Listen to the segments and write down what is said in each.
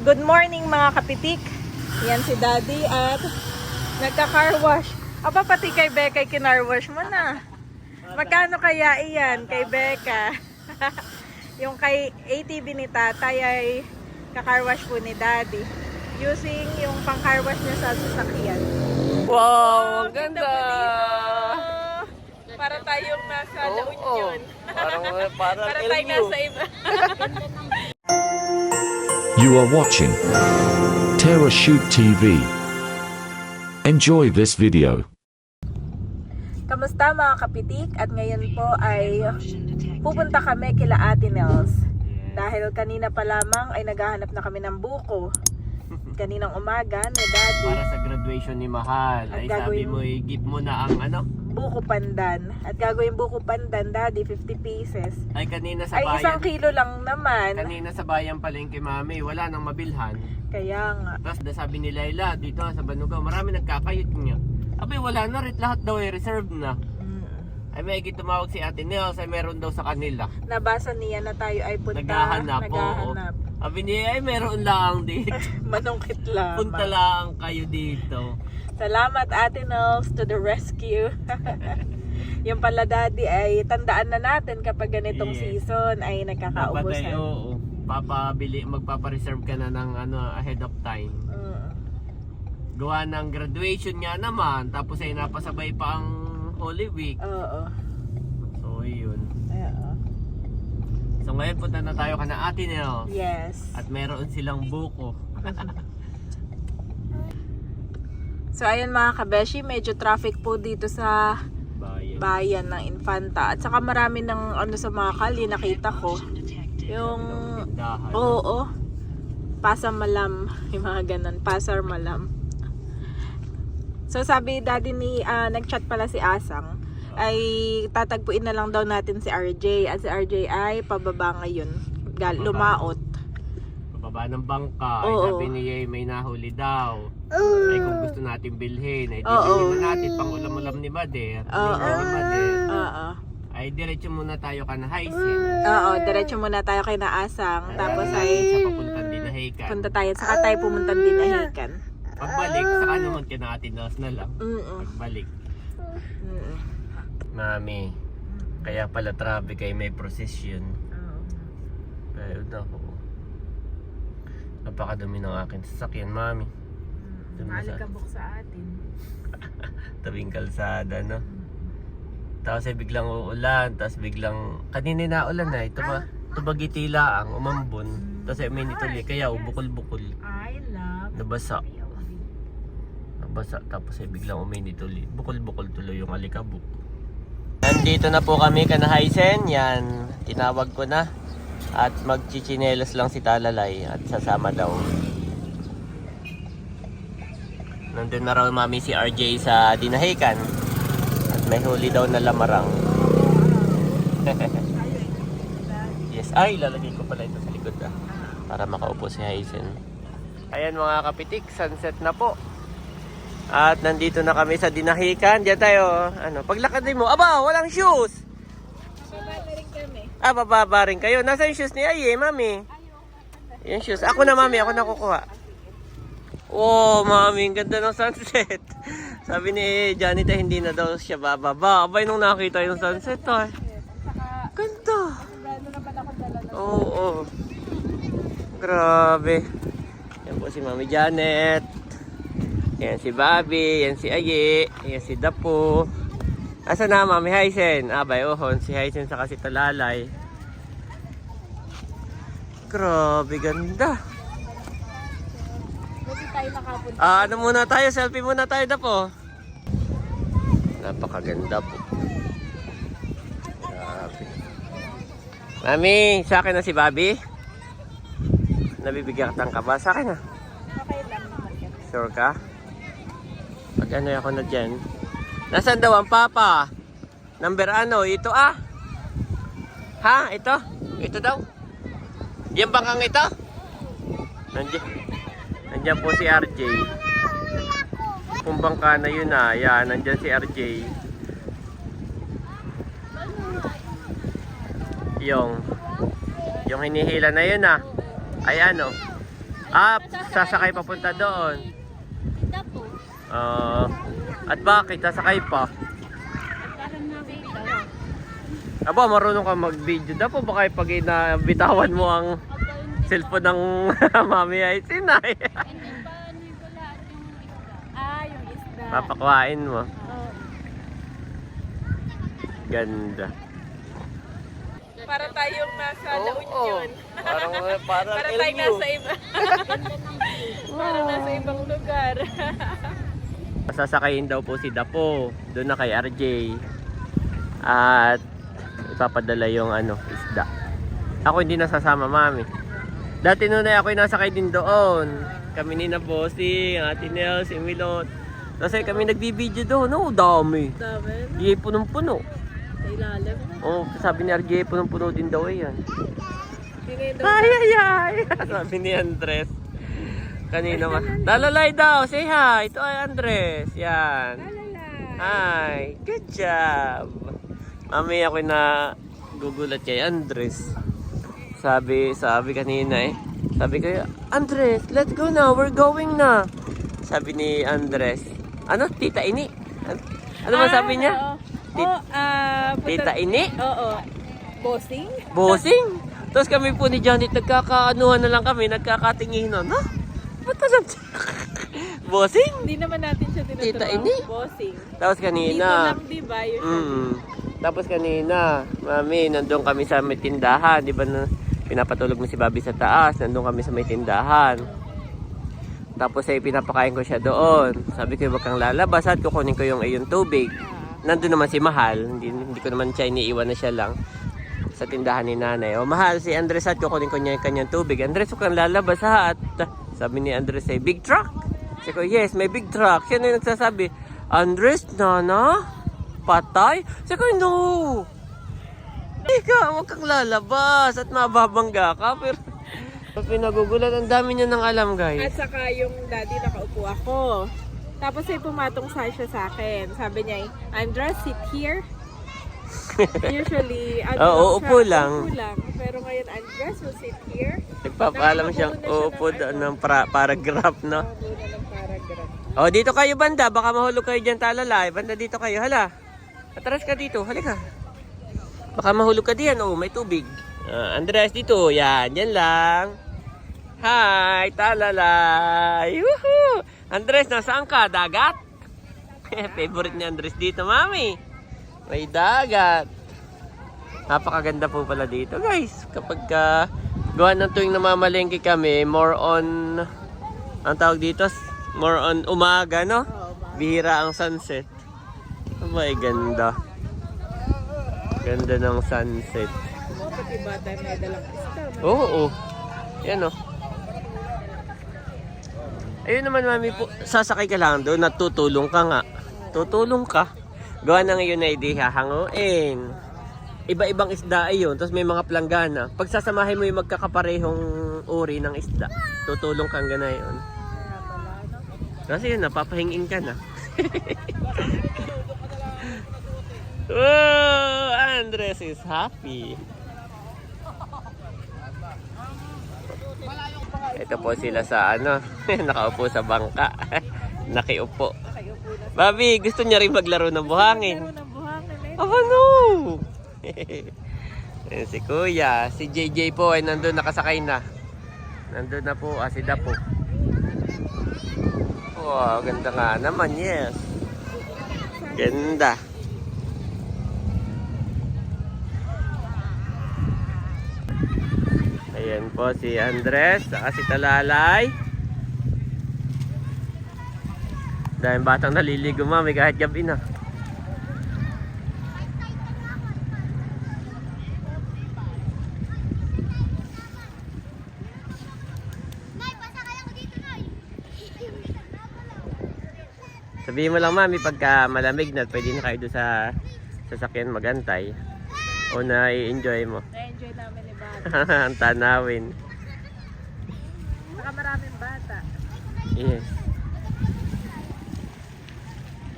Good morning mga kapitik. Yan si Daddy at nagka-car wash. Aba pati kay Becca kinar wash mo na. Magkano kaya iyan kay Becca? Yung kay ATV ni Tatay ay ka-car wash po ni Daddy. Using yung pang-car wash niya sa sasakyan. Wow, ang ganda! Para tayong nasa La Union. Parang Para tayong nasa iba. You are watching Terra Shoot TV. Enjoy this video. Kamusta mga kapitik? At ngayon po ay pupunta kami kila Ate Nels. Dahil kanina pa lamang ay naghahanap na kami ng buko. Kaninang umaga ni Daddy. Para sa graduation ni Mahal. At Ay sabi gagawin- mo, i-give mo na ang ano? Buko pandan. At gagawin buko pandan, Daddy, 50 pieces. Ay kanina sa Ay, bayan. 1 kilo lang naman. Kanina sa bayan palengke, Mami, wala nang mabilhan. Kaya nga. Tapos sabi ni Laila, dito sa Banugaw, marami nagkakayot niya. Abay, wala na rin. Lahat daw ay reserved na. Ay may tumawag si Ate Nels, ay meron daw sa kanila. Nabasa niya na tayo ay punta. Naghahanap. Naghahanap. Sabi niya, ay meron lang dito. Manungkit lang. Punta lang kayo dito. Salamat Ate Nels to the rescue. Yung pala Daddy ay tandaan na natin kapag ganitong Yes. season ay Dapat ay, nagkakaubusan. oo. Magpapareserve ka na ng ahead of time. Gawa ng graduation nga naman, tapos ay napasabay pa ang Holy Week. Oo. So, yun. Oo. So, ngayon punta na tayo kana Ate Nels. Yes. At meron silang buko. So ayan mga kabeshi, medyo traffic po dito sa bayan ng Infanta. At saka marami ng ano sa mga kali nakita ko. Yung oo. Pasar Malam, yung mga ganun, Pasar Malam. So sabi Daddy ni nag-chat pala si Asang ay tatagpuin na lang daw natin si RJ. At si RJ ay pababa ngayon. Lumaot. Pababa ng bangka. Ay Oo. sabi niya may nahuli daw. Ay kung gusto natin bilhin, ay bilhin na natin pang ulam-ulam ni Mader. Oo. Ni Mader. Oo. Ay diretso muna tayo kana Hysen. Oo, diretso muna tayo kay Naasang. Tapos ay sa papuntang Dinahican. punta tayo. Saka tayo pumunta din na Hikan. Pagbalik, saka naman kina Ate Nels na lang. Pagbalik. Mami, kaya pala traffic ay may procession. Pero nako. Napakadumi ng akin sasakyan, Mami. Malikabok sa atin. Tabing kalsada, no? Tapos ay biglang uulan, tapos biglang kanina na ulan na, tubagiti lang, umambon. Tapos ay may nituloy, kaya bukol-bukol. I love Nabasa. Tapos ay biglang uminit ulit. Bukol-bukol tuloy yung alikabok. Nandito na po kami kana Hysen. Yan, tinawag ko na. At magchichinelas lang si Talalay at sasama daw. Nandun na raw Mami si RJ sa Dinahican. At may huli daw na lamarang. Yes, ay lalagay ko pala ito sa likod para makaupo si Hysen. Ayan mga kapitik, sunset na po. At nandito na kami sa Dinahican. Diyan tayo, paglakad din mo, aba, walang shoes. Bababa rin kami. Bababa rin kayo. Nasaan yung shoes ni Aye, Mami? Yung shoes. Ako na, Mami, ako na kukuha. Oh, Mami, ang ganda ng sunset. Sabi ni Janita, hindi na daw siya bababa. Abay, nung nakita yung sunset, ganda. Oo. Grabe. Yan po si Mami Janet. Yan si Bobby, yan si Aye, yan si Dapo. Asa na Mami Hysen? Abay, ohon, si Hysen sa kasi Talalay. Grabe, ganda. Buti tayo nakapunta. Ano muna tayo? Selfie muna tayo, Dapo. Napakaganda po. Grabe. Mami, sa akin na si Bobby. Nabibigyan ka ba? Sa akin na. Okay lang naman yan. Sure ka? Pag ano ako na dyan. Nasaan daw ang papa? Number ano? Ito Ha? Ito? Ito daw? Diyan bangkang ito? Nandiyan po si RJ. Kung bangka na yun yan, nandiyan si RJ. Yung hinihila na yun ay ano? Sasakay papunta doon. Dapo. At bakit? Sasakay pa? Parang nakita. Aba, marunong ka mag-video. Dapo baka pag inabitawan mo ang cellphone ng mami ay sinay. Hindi pa nibulaan yung isda. Yung isda. Papakwain mo. Oo. Ganda. Para tayong nasa La Union. Parang Para tayong nasa iba. Para nasa ibang lugar. Sasakayin daw po si Dapo. Doon na kay RJ. At ipapadala yung isda. Ako hindi nasasama, mami. Dati noon ay ako nasakay din doon. Kami ni na Bossy, Ate Nel, si Milot. Kasi kami nagbibideo doon. Dami. Dami na. Iye punong-puno. Sa ilalim. Sabi ni RJ, punong-puno din daw yan. Tingin daw. Ay! Sabi ni Andres. Kanina Talalay daw, say hi. Ito ay Andres. Yan. Hi. Good job. Mami ako na gugulat kay Andres. Sabi kanina Sabi ko, Andres, let's go na. We're going na. Sabi ni Andres. Ano? Tita Ini? Ano ba sabi niya? Tita Ini? Oo. Bossing? Bossing? Tapos kami po ni Janet, nagkakaanuhan na lang kami, nagkakatinginan. Ha? Ba't ka lang? Bossing? Hindi naman natin siya tinuturuan. Tita Ini? Bossing. Tapos Dito kanina, lang, diba? tapos kanina, mami, nandun kami sa may tindahan. Di ba na pinapatulog mo si Bobby sa taas, nandun kami sa may tindahan. Tapos ay pinapakain ko siya doon. Sabi ko, wag kang lalabas at kukunin ko yung iyong tubig. Nandun naman si Mahal, hindi ko naman siya iniiwan na siya lang sa tindahan ni nanay. O Mahal, si Andres at kukunin ko niya yung kanyang tubig. Andres, wag kang lalabas ha. At sabi ni Andres ay, big truck? Sabi ko, yes, may big truck. Siya na yung nagsasabi, Andres, nana? Patay? Sabi ko, no! Ika, wag kang lalabas at mababangga ka. Pero pinagugulat, ang dami niya nang alam, guys. At saka yung daddy nakaupo ako. Tapos ay pumatong siya sa akin. Sabi niya, Andres, sit here. Usually, uupo lang. Uupo lang. Pero ngayon, Andres will sit here. Nagpapaalam siyang uupo ng paragraph, no? Nakabuna ng paragraph. O, dito kayo banda. Baka mahulog kayo dyan talalay. Banda dito kayo. Hala. Atras ka dito. Halika. Baka mahulog ka diyan. Oh, may tubig. Andres, dito. Yan. Yan lang. Hi, talalay. Woohoo! Andres, nasaan ka? Dagat? Favorite ni Andres dito, mami. May dagat. Napakaganda po pala dito, guys. Kapag gawa ng tuwing namamalengke kami, more on, ang tawag dito, more on umaga, no? Bihira ang sunset. May ganda. Ganda ng sunset. Pati bata may dalang isda. Oo. Yan, oh. Ayun naman, mami, po, sasakay ka lang doon at tutulong ka nga. Tutulong ka. Gawa na ngayon na hindi hahanguin. Iba-ibang isda ayun, tapos may mga planggana. Pag sasamahin mo yung magkakaparehong uri ng isda, tutulong kang ganayon. Kasi yun, napapahingin ka na. Oh, Andres is happy. Ito po sila sa nakaupo sa bangka. Nakiupo. Bobby, gusto niya rin maglaro ng buhangin. Aba no! Si Kuya, si JJ po ay nandun nakasakay na. Nandun na po, si Dapo. Wow, ganda nga naman, yes. Ganda. Ayan po si Andres, saka si Talalay. Dahil batang naliligo, mami, kahit gabi na. Sabihin mo lang, mami, pagka malamig na, pwede na kayo doon sa sasakyan magantay. O na i-enjoy mo. Na-enjoy namin ni Bata. Ang tanawin. Saka maraming bata. Yes.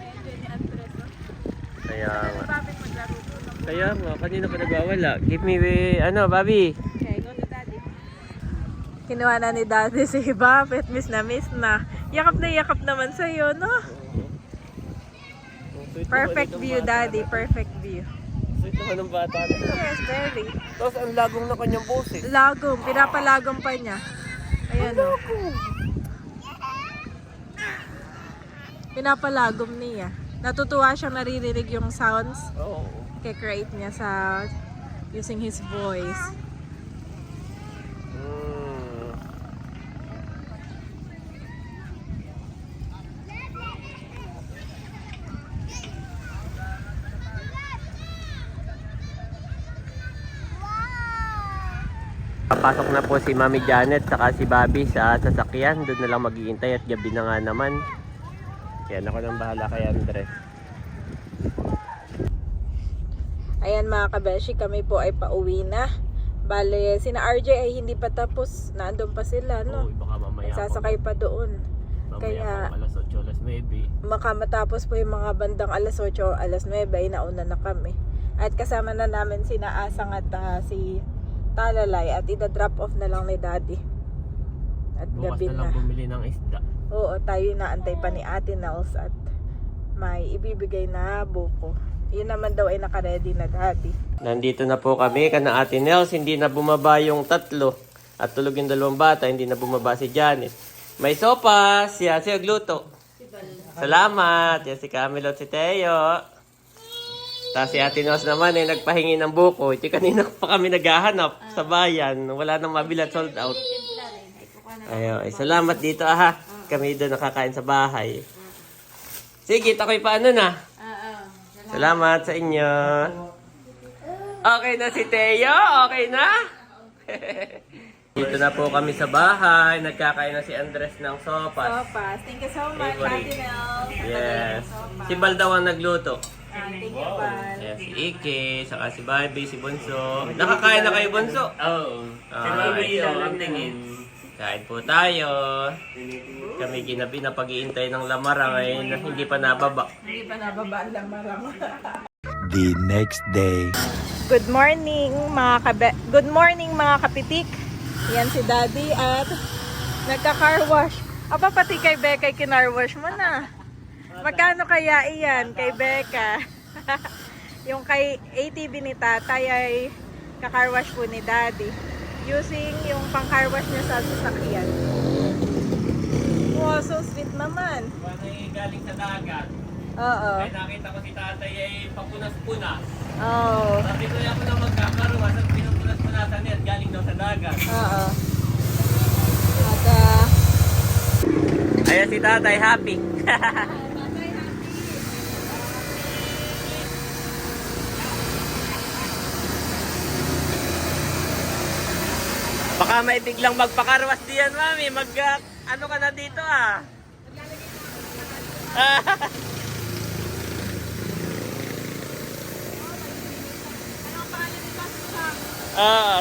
Na-enjoy ni Andres. Kaya nga. Bakit maglaro doon? Kaya nga, kanina pa nagwawala. Give me, Bobby. Okay, go na daddy. Kinuha na ni Daddy si Buffett. Miss na. Yakap na yakap naman sa'yo, no? Perfect view, Daddy. Perfect view. Sweet naman ng bata na. Yes, very. Tapos ang lagong na kanyang boses. Lagom. Pinapalagom pa niya. Ayan, o. Pinapalagom niya. Natutuwa siyang naririnig yung sounds. Oo. Kaya-create niya sa using his voice. Papasok na po si Mami Janet saka si Bobby sa sasakyan. Doon na lang maghihintay at gabi na nga naman. Yan ako nang bahala kay Andres. Ayan mga kabeshi, kami po ay pauwi na. Bale, sina RJ ay hindi pa tapos. Naandun pa sila, no? Oo, baka mamaya Sasakay pa doon. Kaya, pang alas 8, alas 9. makamatapos po yung mga bandang alas 8 o alas 9 ay nauna na kami. At kasama na namin sina Asang at si Talalay at ida-drop off na lang ni Daddy. At Bukas gabi na lang na. bumili ng isda. Oo, tayo naantay pa ni Ate Nels at may ibibigay na buko. Yun naman daw ay naka-ready na, Daddy. Nandito na po kami, kana Ate Nels, hindi na bumaba yung tatlo. At tulog yung dalawang bata, hindi na bumaba si Janet. May sopas, siya agluto. Salamat, yan si Camilo at si Teo. Tapos si Ate Nels naman ay nagpahingi ng buko. Ito kanina pa kami naghahanap sa bayan. Wala nang mabili at sold out. Ayaw, ay salamat dito aha. Kami doon nakakain sa bahay. Sige, takoy paano na? Salamat sa inyo. Okay na si Teo? Okay na? Dito na po kami sa bahay. Nagkakain na si Andres ng sopas. Sopas. Thank you so much, Favorite. Ate Nels. Yes. Si Bal daw ang nagluto. Thank you, Bal. Yes, si Ike, saka si Barbie, si Bunso. Nakakain na kayo, Bunso? Oo. Si Barbie lang tingin. Kain po tayo. Kami ginabi na pag-iintay ng lamarang ay hindi pa nababa. Hindi pa nababa ang lamarang. The next day. Good morning mga kapitik. Yan si Daddy at nagka-car wash. Aba, pati kay Becca ay kinar wash mo na. Magkano kaya iyan kay Becca? Yung kay ATV ni Tatay ay ka-car wash po ni Daddy. Using yung pang-car wash niya sa sasakyan. Wow, so sweet naman. Paano galing sa dagat? Oo. Ay nakita ko si Tatay ay papunas-punas. Oo. Sabi ko ako na magkakaroon at pinupunas-punasan niya at galing daw sa dagat. Oo. At Ayan si Tatay, happy. Baka may biglang magpakarwas diyan, Mami. Ano ka na dito, ah?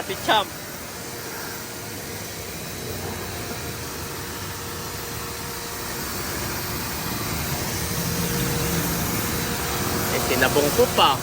Si Champ. Sinabong ko pa.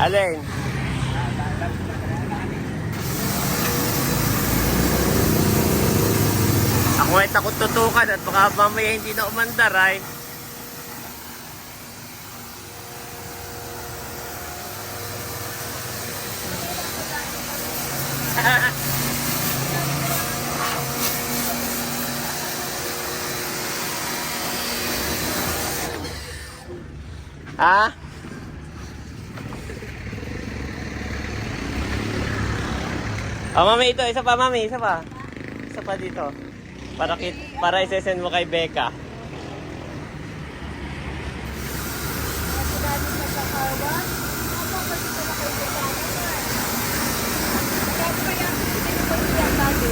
Alin? Ako ay takot tutukan at baka mamaya hindi na umandar ay. Ha? Oh, Mami, ito. Isa pa, Mami. Isa pa. Isa pa dito. Para isesend mo kay Becca.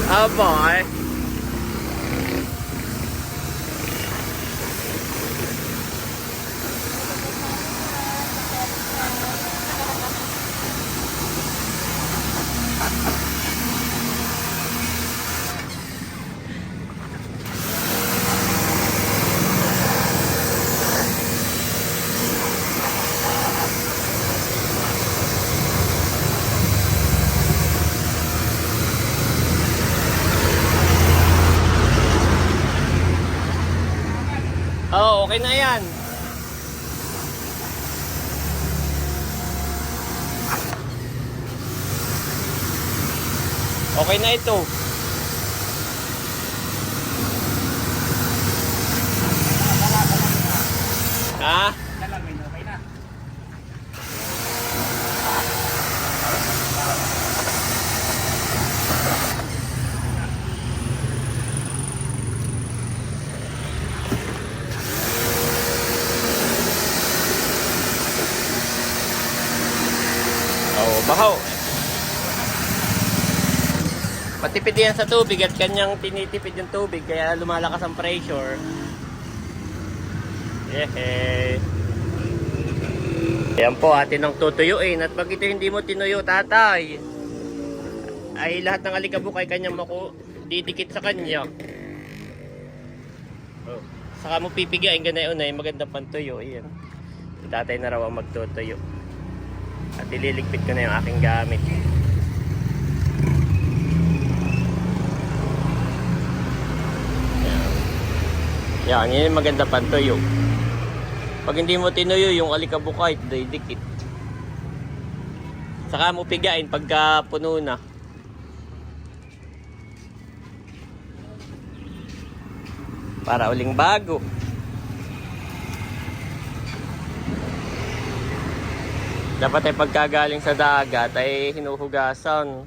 Oh, boy. Okay na ito. Ha? Oh, bahaw. Matipid yan sa tubig at kanyang tinitipid yung tubig kaya lumalakas ang pressure. Yehey. Yan po, atin ang tutuyuin. At pag ito hindi mo tinuyo, tatay, ay lahat ng alikabok ay kanyang didikit sa kanya. Oh. Saka mo pipigain ganay-unay, magandang pantuyo. Ayan. Si tatay na raw ang magtutuyo. At ililigpit ko na yung aking gamit. Yan, yun yung maganda pantuyo. Pag hindi mo tinuyo yung alikabok ay didikit. Saka mo pigain pagka puno na. Para uling bago. Dapat ay pagkagaling sa dagat ay hinuhugasan.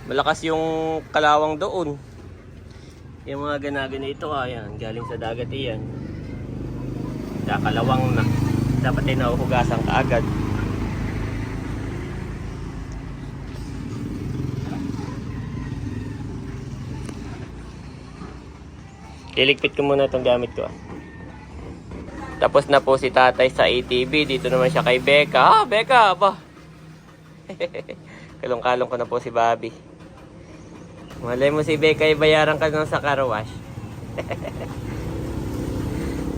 Malakas yung kalawang doon. Yung mga ganagan ito, ayan, galing sa dagat iyan. Kakalawang na. Dapat ay nahuhugasan kaagad. Liligpit ko muna itong gamit ko. Tapos na po si tatay sa ATV. Dito naman siya kay Becca. Becca! Ba? Kalong-kalong ko na po si Bobby. Malay mo si Becca ay bayaran ka nun sa car wash.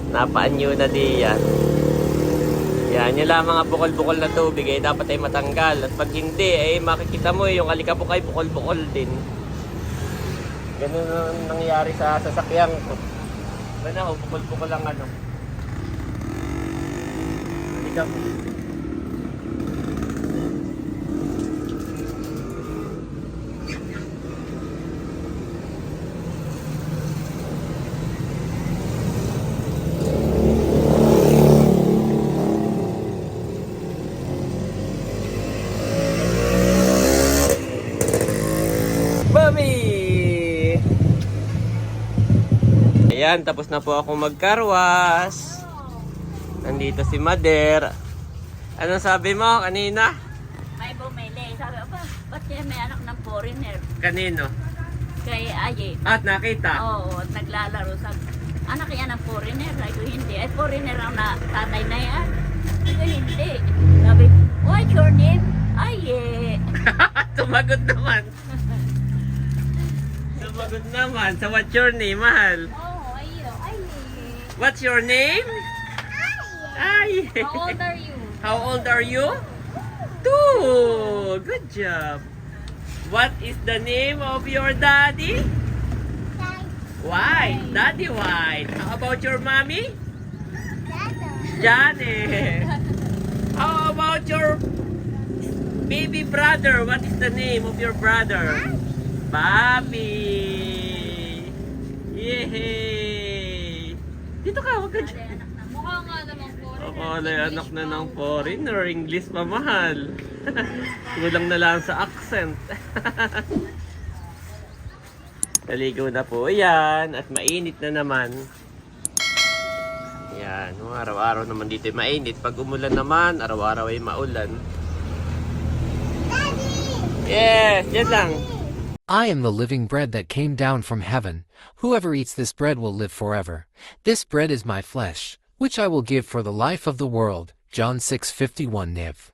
Napaanyo na di yan. Yan, yun lang mga bukol-bukol na tubig ay dapat ay matanggal. At pag hindi ay makikita mo yung alikabok ay bukol-bukol din. Ganun ang nangyari sa sasakyan ko. Ano, bukol-bukol lang ano. Alikabok. Ayan, tapos na po ako magkarwas. Nandito si Mader. Anong sabi mo kanina? May bumili. Sabi ko, ba't kaya may anak ng foreigner? Kanino? Kay Aye. At nakita? Oo, at naglalaro. Sabi, anak yan ng foreigner. Sabi ko, hindi. Ay, foreigner ang tatay na yan. Sabi ko, hindi. Sabi, what's your name? Aye. Tumagot naman. Tumagot naman. So what's your name, mahal? Oh, ayo. Aye. What's your name? Ay. How old are you? How old are you? 2. Good job. What is the name of your daddy? White. Daddy White. How about your mommy? Janet. How about your baby brother? What is the name of your brother? Bobby. Yehey. Dito ka, wag ka dyan. Mukha nga naman foreigner. Ako, anak na ng foreigner. English pa mahal. Kulang na lang sa accent. Naligo na po yan. At mainit na naman. Yan. Araw-araw naman dito ay mainit. Pag umulan naman, araw-araw ay maulan. Yes, yan lang. I am the living bread that came down from heaven. Whoever eats this bread will live forever. This bread is my flesh, which I will give for the life of the world. John 6:51 Nev.